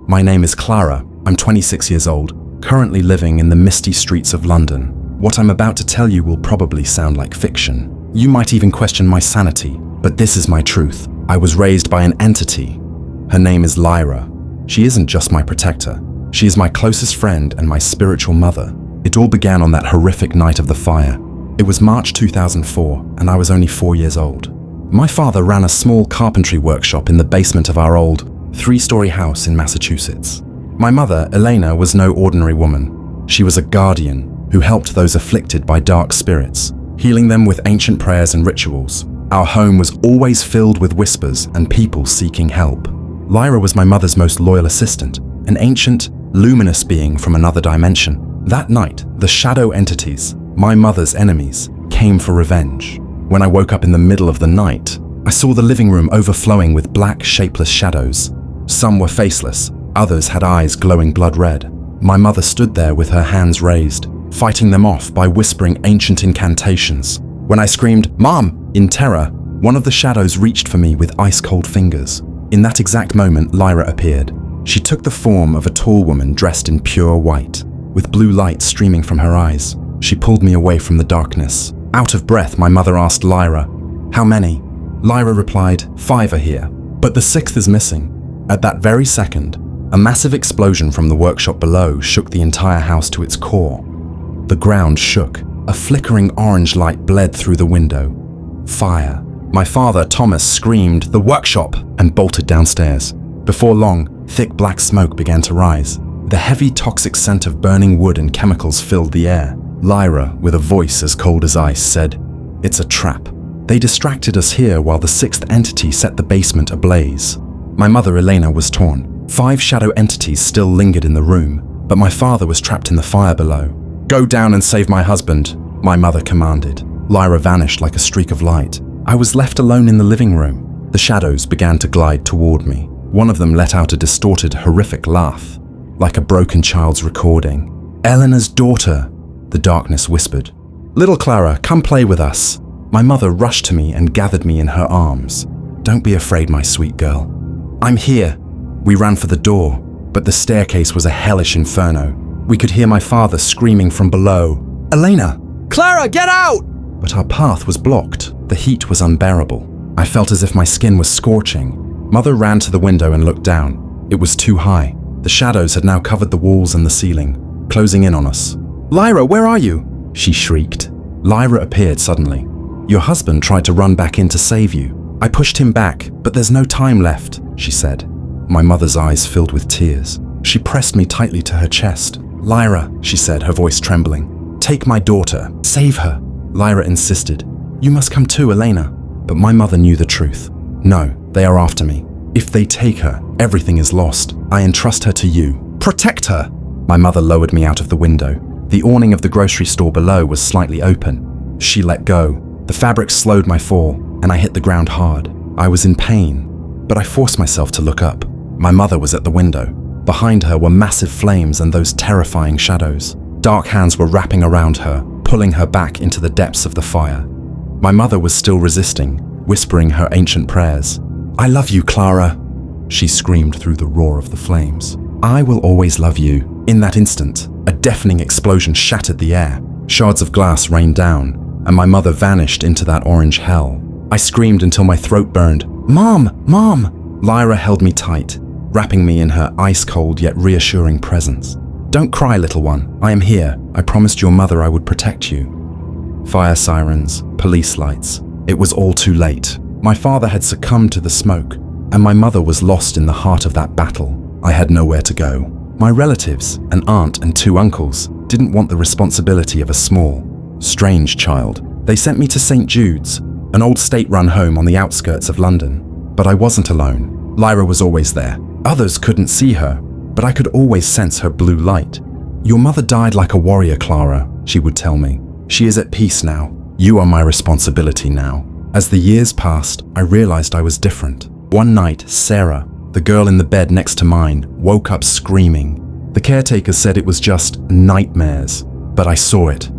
My name is Clara. I'm 26 years old, currently living in the misty streets of London. What I'm about to tell you will probably sound like fiction. You might even question my sanity, but this is my truth. I was raised by an entity. Her name is Lyra. She isn't just my protector. She is my closest friend and my spiritual mother. It all began on that horrific night of the fire. It was March 2004, and I was only 4 years old. My father ran a small carpentry workshop in the basement of our old 3-story house in Massachusetts. My mother, Elena, was no ordinary woman. She was a guardian who helped those afflicted by dark spirits, healing them with ancient prayers and rituals. Our home was always filled with whispers and people seeking help. Lyra was my mother's most loyal assistant, an ancient, luminous being from another dimension. That night, the shadow entities, my mother's enemies, came for revenge. When I woke up in the middle of the night, I saw the living room overflowing with black, shapeless shadows. Some were faceless, others had eyes glowing blood red. My mother stood there with her hands raised, fighting them off by whispering ancient incantations. When I screamed, "Mom!" in terror, one of the shadows reached for me with ice-cold fingers. In that exact moment, Lyra appeared. She took the form of a tall woman dressed in pure white, with blue light streaming from her eyes. She pulled me away from the darkness. Out of breath, my mother asked Lyra, "How many?" Lyra replied, "5 are here, but the 6th is missing." At that very second, a massive explosion from the workshop below shook the entire house to its core. The ground shook. A flickering orange light bled through the window. Fire. My father, Thomas, screamed, "The workshop!" and bolted downstairs. Before long, thick black smoke began to rise. The heavy toxic scent of burning wood and chemicals filled the air. Lyra, with a voice as cold as ice, said, "It's a trap. They distracted us here while the 6th entity set the basement ablaze." My mother, Elena, was torn. 5 shadow entities still lingered in the room, but my father was trapped in the fire below. "Go down and save my husband," my mother commanded. Lyra vanished like a streak of light. I was left alone in the living room. The shadows began to glide toward me. One of them let out a distorted, horrific laugh, like a broken child's recording. "Eleanor's daughter," the darkness whispered. "Little Clara, come play with us." My mother rushed to me and gathered me in her arms. "Don't be afraid, my sweet girl. I'm here." We ran for the door, but the staircase was a hellish inferno. We could hear my father screaming from below, "Elena! Clara, get out!" But our path was blocked. The heat was unbearable. I felt as if my skin was scorching. Mother ran to the window and looked down. It was too high. The shadows had now covered the walls and the ceiling, closing in on us. "Lyra, where are you?" she shrieked. Lyra appeared suddenly. "Your husband tried to run back in to save you. I pushed him back, but there's no time left," she said. My mother's eyes filled with tears. She pressed me tightly to her chest. "Lyra," she said, her voice trembling. "Take my daughter. Save her." Lyra insisted. "You must come too, Elena." But my mother knew the truth. "No, they are after me. If they take her, everything is lost. I entrust her to you. Protect her!" My mother lowered me out of the window. The awning of the grocery store below was slightly open. She let go. The fabric slowed my fall, and I hit the ground hard. I was in pain, but I forced myself to look up. My mother was at the window. Behind her were massive flames and those terrifying shadows. Dark hands were wrapping around her, pulling her back into the depths of the fire. My mother was still resisting, whispering her ancient prayers. "I love you, Clara," she screamed through the roar of the flames. "I will always love you." In that instant, a deafening explosion shattered the air. Shards of glass rained down, and my mother vanished into that orange hell. I screamed until my throat burned. "Mom! Mom!" Lyra held me tight, wrapping me in her ice-cold yet reassuring presence. "Don't cry, little one. I am here. I promised your mother I would protect you." Fire sirens, police lights. It was all too late. My father had succumbed to the smoke, and my mother was lost in the heart of that battle. I had nowhere to go. My relatives, an aunt and 2 uncles, didn't want the responsibility of a small, strange child. They sent me to St. Jude's, an old state-run home on the outskirts of London. But I wasn't alone. Lyra was always there. Others couldn't see her, but I could always sense her blue light. "Your mother died like a warrior, Clara," she would tell me. "She is at peace now. You are my responsibility now." As the years passed, I realized I was different. One night, Sarah, the girl in the bed next to mine, woke up screaming. The caretaker said it was just nightmares, but I saw it.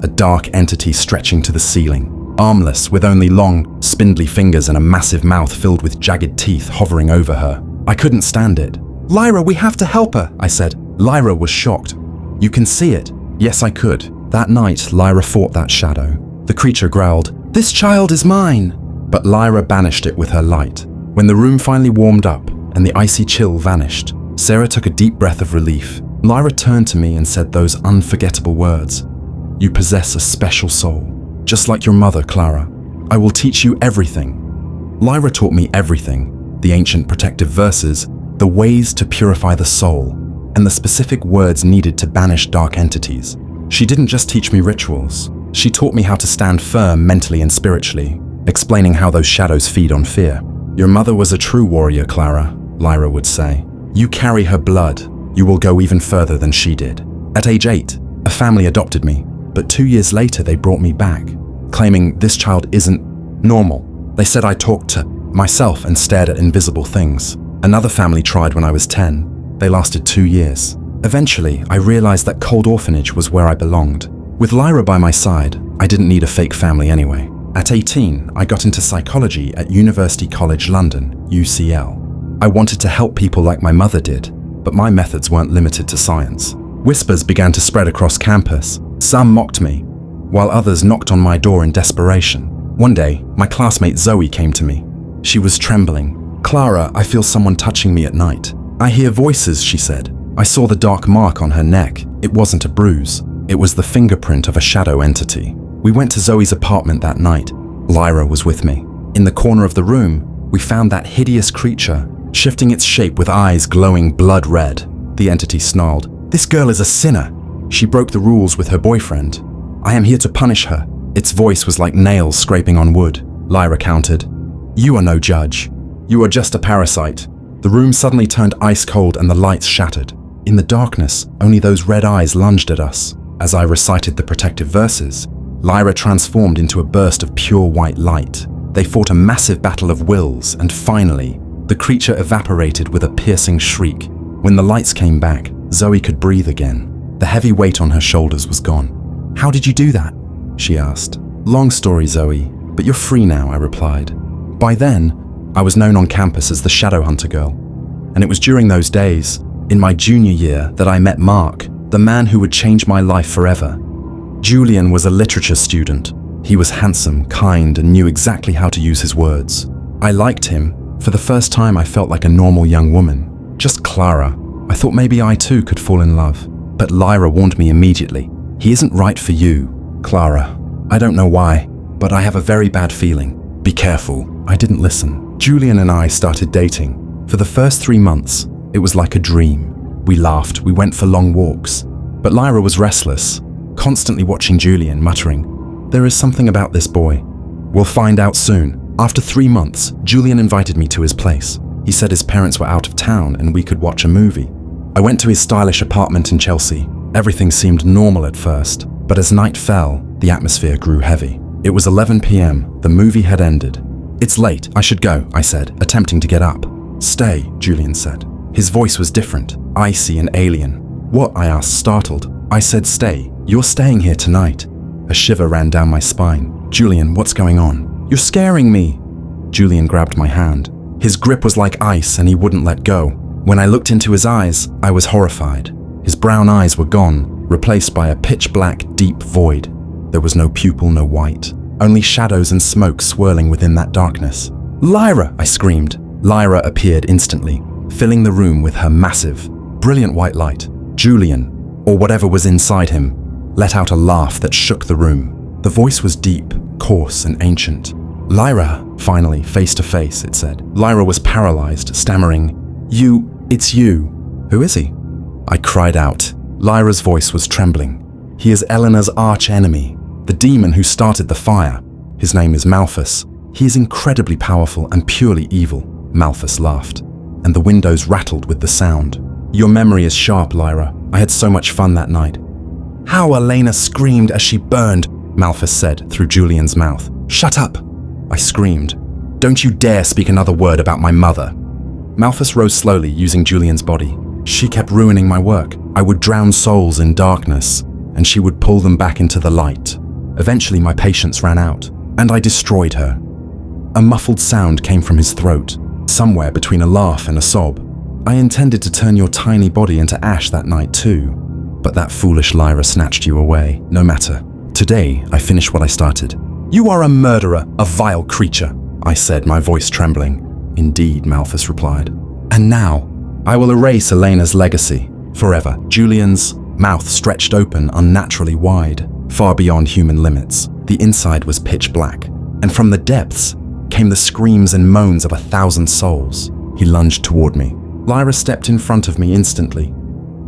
A dark entity stretching to the ceiling, armless, with only long, spindly fingers and a massive mouth filled with jagged teeth hovering over her. I couldn't stand it. "Lyra, we have to help her," I said. Lyra was shocked. "You can see it." Yes, I could. That night, Lyra fought that shadow. The creature growled, "This child is mine!" But Lyra banished it with her light. When the room finally warmed up and the icy chill vanished, Sarah took a deep breath of relief. Lyra turned to me and said those unforgettable words. "You possess a special soul, just like your mother, Clara. I will teach you everything." Lyra taught me everything: the ancient protective verses, the ways to purify the soul, and the specific words needed to banish dark entities. She didn't just teach me rituals. She taught me how to stand firm mentally and spiritually, explaining how those shadows feed on fear. "Your mother was a true warrior, Clara," Lyra would say. "You carry her blood. You will go even further than she did." At age 8, a family adopted me, but 2 years later they brought me back, claiming this child isn't normal. They said I talked to myself and stared at invisible things. Another family tried when I was 10. They lasted 2 years. Eventually, I realized that Cold Orphanage was where I belonged. With Lyra by my side, I didn't need a fake family anyway. At 18, I got into psychology at University College London, UCL. I wanted to help people like my mother did, but my methods weren't limited to science. Whispers began to spread across campus. Some mocked me, while others knocked on my door in desperation. One day, my classmate Zoe came to me. She was trembling. "Clara, I feel someone touching me at night." "I hear voices," she said. I saw the dark mark on her neck. It wasn't a bruise. It was the fingerprint of a shadow entity. We went to Zoe's apartment that night. Lyra was with me. In the corner of the room, we found that hideous creature, shifting its shape with eyes glowing blood red. The entity snarled, "This girl is a sinner. She broke the rules with her boyfriend. I am here to punish her." Its voice was like nails scraping on wood. Lyra countered, "You are no judge. You are just a parasite." The room suddenly turned ice cold and the lights shattered. In the darkness, only those red eyes lunged at us. As I recited the protective verses, Lyra transformed into a burst of pure white light. They fought a massive battle of wills, and finally, the creature evaporated with a piercing shriek. When the lights came back, Zoe could breathe again. The heavy weight on her shoulders was gone. "How did you do that?" she asked. "Long story, Zoe, but you're free now," I replied. By then, I was known on campus as the Shadow Hunter Girl, and it was during those days, in my junior year, that I met Mark, the man who would change my life forever. Julian was a literature student. He was handsome, kind, and knew exactly how to use his words. I liked him. For the first time, I felt like a normal young woman. Just Clara. I thought maybe I too could fall in love. But Lyra warned me immediately. "He isn't right for you, Clara. I don't know why, but I have a very bad feeling. Be careful." I didn't listen. Julian and I started dating. For the first 3 months, it was like a dream. We laughed, we went for long walks. But Lyra was restless, constantly watching Julian, muttering, "There is something about this boy. We'll find out soon." After 3 months, Julian invited me to his place. He said his parents were out of town and we could watch a movie. I went to his stylish apartment in Chelsea. Everything seemed normal at first, but as night fell, the atmosphere grew heavy. It was 11 p.m. The movie had ended. "It's late, I should go," I said, attempting to get up. "Stay," Julian said. His voice was different, icy and alien. "What?" I asked, startled. I said, "Stay. You're staying here tonight." A shiver ran down my spine. "Julian, what's going on?" "You're scaring me." Julian grabbed my hand. His grip was like ice and he wouldn't let go. When I looked into his eyes, I was horrified. His brown eyes were gone, replaced by a pitch-black, deep void. There was no pupil, no white. Only shadows and smoke swirling within that darkness. "Lyra!" I screamed. Lyra appeared instantly, filling the room with her massive, brilliant white light. Julian, or whatever was inside him, let out a laugh that shook the room. The voice was deep, coarse, and ancient. "Lyra!" Finally, face to face, it said. Lyra was paralyzed, stammering, It's you. Who is he?" I cried out. Lyra's voice was trembling. "He is Eleanor's arch-enemy, the demon who started the fire. His name is Malphas. He is incredibly powerful and purely evil." Malphas laughed, and the windows rattled with the sound. "Your memory is sharp, Lyra. I had so much fun that night." "How Elena screamed as she burned," Malphas said through Julian's mouth. "Shut up," I screamed. "Don't you dare speak another word about my mother." Malphas rose slowly, using Julian's body. She kept ruining my work. I would drown souls in darkness, and she would pull them back into the light. Eventually, my patience ran out, and I destroyed her. A muffled sound came from his throat, somewhere between a laugh and a sob. I intended to turn your tiny body into ash that night too. But that foolish Lyra snatched you away. No matter. Today, I finish what I started. You are a murderer, a vile creature, I said, my voice trembling. Indeed, Malphas replied. And now, I will erase Elena's legacy. Forever. Julian's mouth stretched open unnaturally wide, far beyond human limits. The inside was pitch black, and from the depths came the screams and moans of 1,000 souls. He lunged toward me. Lyra stepped in front of me instantly.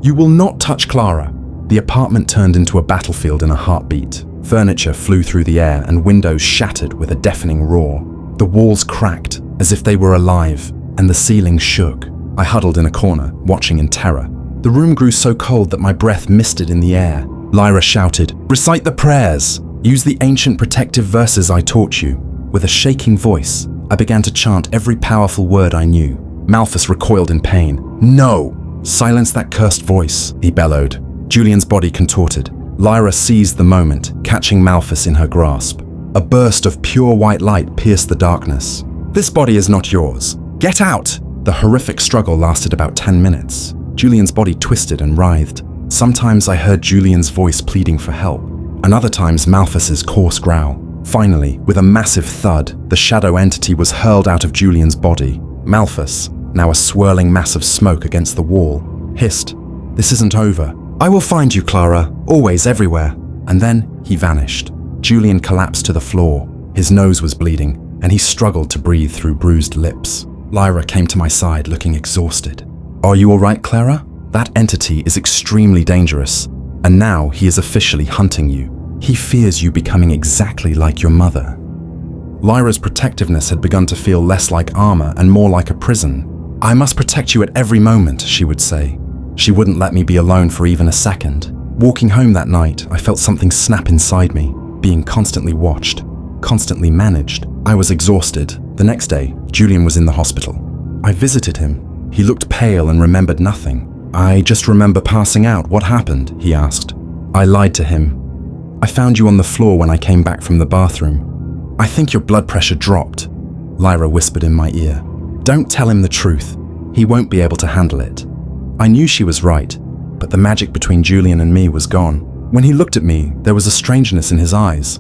You will not touch Clara. The apartment turned into a battlefield in a heartbeat. Furniture flew through the air and windows shattered with a deafening roar. The walls cracked as if they were alive, and the ceiling shook. I huddled in a corner, watching in terror. The room grew so cold that my breath misted in the air. Lyra shouted, "Recite the prayers! Use the ancient protective verses I taught you." With a shaking voice, I began to chant every powerful word I knew. Malphas recoiled in pain. "No! Silence that cursed voice," he bellowed. Julian's body contorted. Lyra seized the moment, catching Malphas in her grasp. A burst of pure white light pierced the darkness. "This body is not yours. Get out!" The horrific struggle lasted about 10 minutes. Julian's body twisted and writhed. Sometimes I heard Julian's voice pleading for help, and other times Malphas's coarse growl. Finally, with a massive thud, the shadow entity was hurled out of Julian's body. Malphas, now a swirling mass of smoke against the wall, hissed, "This isn't over. I will find you, Clara, always, everywhere." And then he vanished. Julian collapsed to the floor. His nose was bleeding, and he struggled to breathe through bruised lips. Lyra came to my side, looking exhausted. "Are you all right, Clara? That entity is extremely dangerous, and now he is officially hunting you. He fears you becoming exactly like your mother." Lyra's protectiveness had begun to feel less like armor and more like a prison. "I must protect you at every moment," she would say. She wouldn't let me be alone for even a second. Walking home that night, I felt something snap inside me, being constantly watched, constantly managed. I was exhausted. The next day, Julian was in the hospital. I visited him. He looked pale and remembered nothing. "I just remember passing out. What happened?" he asked. I lied to him. "I found you on the floor when I came back from the bathroom. I think your blood pressure dropped," Lyra whispered in my ear. "Don't tell him the truth. He won't be able to handle it." I knew she was right, but the magic between Julian and me was gone. When he looked at me, there was a strangeness in his eyes,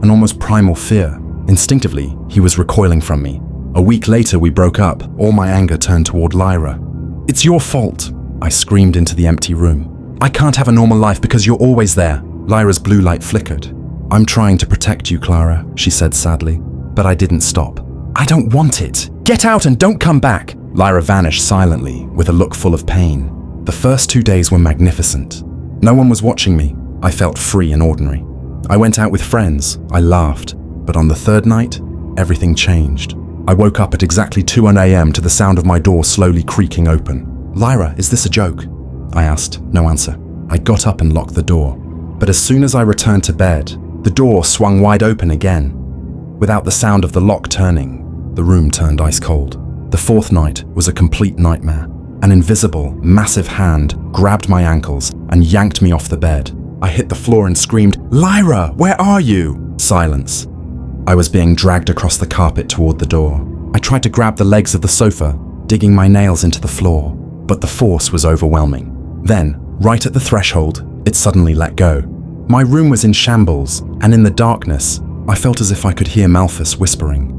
an almost primal fear. Instinctively, he was recoiling from me. A week later, we broke up. All my anger turned toward Lyra. "It's your fault," I screamed into the empty room. "I can't have a normal life because you're always there." Lyra's blue light flickered. "I'm trying to protect you, Clara," she said sadly, but I didn't stop. "I don't want it. Get out and don't come back." Lyra vanished silently, with a look full of pain. The first 2 days were magnificent. No one was watching me. I felt free and ordinary. I went out with friends. I laughed. But on the third night, everything changed. I woke up at exactly 2 a.m. to the sound of my door slowly creaking open. "Lyra, is this a joke?" I asked. No answer. I got up and locked the door. But as soon as I returned to bed, the door swung wide open again. Without the sound of the lock turning, the room turned ice cold. The fourth night was a complete nightmare. An invisible, massive hand grabbed my ankles and yanked me off the bed. I hit the floor and screamed, "Lyra, where are you?" Silence. I was being dragged across the carpet toward the door. I tried to grab the legs of the sofa, digging my nails into the floor, but the force was overwhelming. Then, right at the threshold, it suddenly let go. My room was in shambles, and in the darkness, I felt as if I could hear Malphas whispering.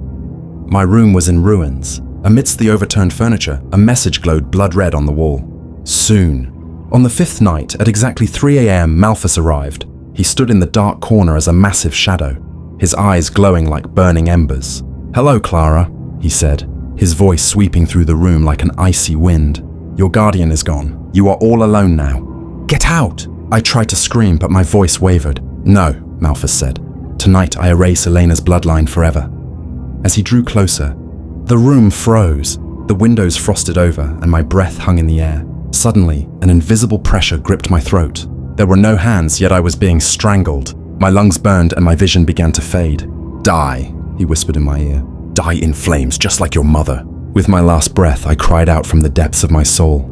My room was in ruins. Amidst the overturned furniture, a message glowed blood red on the wall. Soon. On the fifth night, at exactly 3 a.m., Malphas arrived. He stood in the dark corner as a massive shadow, his eyes glowing like burning embers. "Hello, Clara," he said, his voice sweeping through the room like an icy wind. "Your guardian is gone. You are all alone now. Get out!" I tried to scream, but my voice wavered. "No," Malphas said. "Tonight I erase Elena's bloodline forever." As he drew closer, the room froze. The windows frosted over, and my breath hung in the air. Suddenly, an invisible pressure gripped my throat. There were no hands, yet I was being strangled. My lungs burned and my vision began to fade. "Die," he whispered in my ear. "Die in flames, just like your mother." With my last breath, I cried out from the depths of my soul,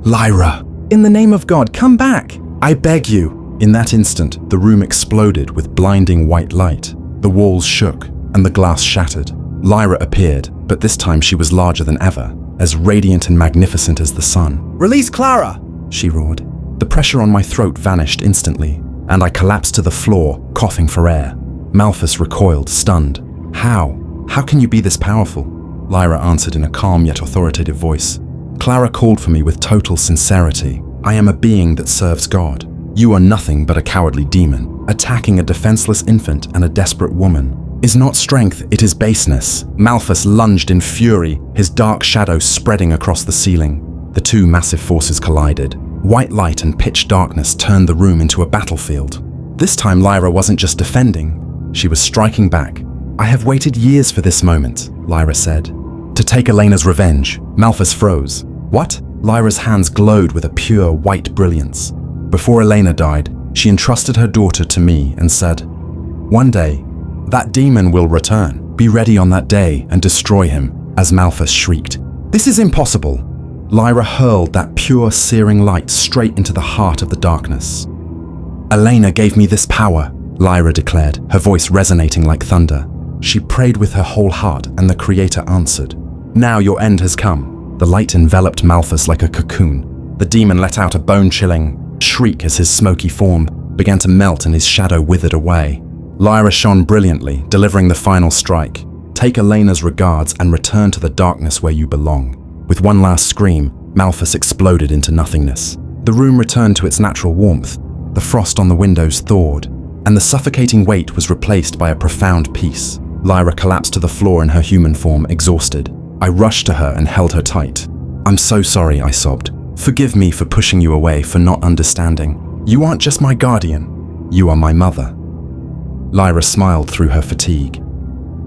"Lyra, in the name of God, come back! I beg you!" In that instant, the room exploded with blinding white light. The walls shook, and the glass shattered. Lyra appeared, but this time she was larger than ever. as radiant and magnificent as the sun. Release Clara! She roared. The pressure on my throat vanished instantly, and I collapsed to the floor, coughing for air. Malphas recoiled, stunned. How? How can you be this powerful? Lyra answered in a calm yet authoritative voice. Clara called for me with total sincerity. I am a being that serves God. You are nothing but a cowardly demon. Attacking a defenseless infant and a desperate woman is not strength, it is baseness. Malphas lunged in fury, his dark shadow spreading across the ceiling. The two massive forces collided. White light and pitch darkness turned the room into a battlefield. This time Lyra wasn't just defending, she was striking back. I have waited years for this moment, Lyra said. To take Elena's revenge. Malphas froze. What? Lyra's hands glowed with a pure white brilliance. Before Elena died, she entrusted her daughter to me and said, "One day, that demon will return. Be ready on that day and destroy him," as Malphas shrieked. "This is impossible." Lyra hurled that pure, searing light straight into the heart of the darkness. "Elena gave me this power," Lyra declared, her voice resonating like thunder. She prayed with her whole heart, and the Creator answered. "Now your end has come." The light enveloped Malphas like a cocoon. The demon let out a bone-chilling shriek as his smoky form began to melt and his shadow withered away. Lyra shone brilliantly, delivering the final strike. "Take Elena's regards and return to the darkness where you belong." With one last scream, Malphas exploded into nothingness. The room returned to its natural warmth. The frost on the windows thawed, and the suffocating weight was replaced by a profound peace. Lyra collapsed to the floor in her human form, exhausted. I rushed to her and held her tight. "I'm so sorry," I sobbed. "Forgive me for pushing you away, for not understanding. You aren't just my guardian, you are my mother." Lyra smiled through her fatigue.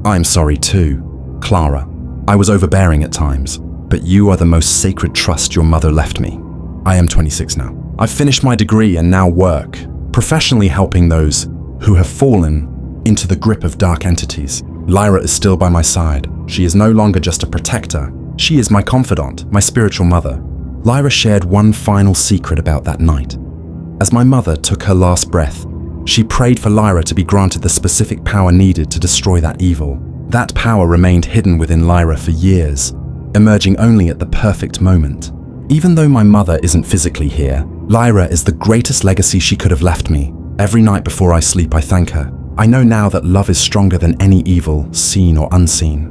"I'm sorry too, Clara. I was overbearing at times, but you are the most sacred trust your mother left me. I am 26 now. I've finished my degree and now work, professionally helping those who have fallen into the grip of dark entities. Lyra is still by my side. She is no longer just a protector. She is my confidant, my spiritual mother." Lyra shared one final secret about that night. As my mother took her last breath, she prayed for Lyra to be granted the specific power needed to destroy that evil. That power remained hidden within Lyra for years, emerging only at the perfect moment. Even though my mother isn't physically here, Lyra is the greatest legacy she could have left me. Every night before I sleep, I thank her. I know now that love is stronger than any evil, seen or unseen.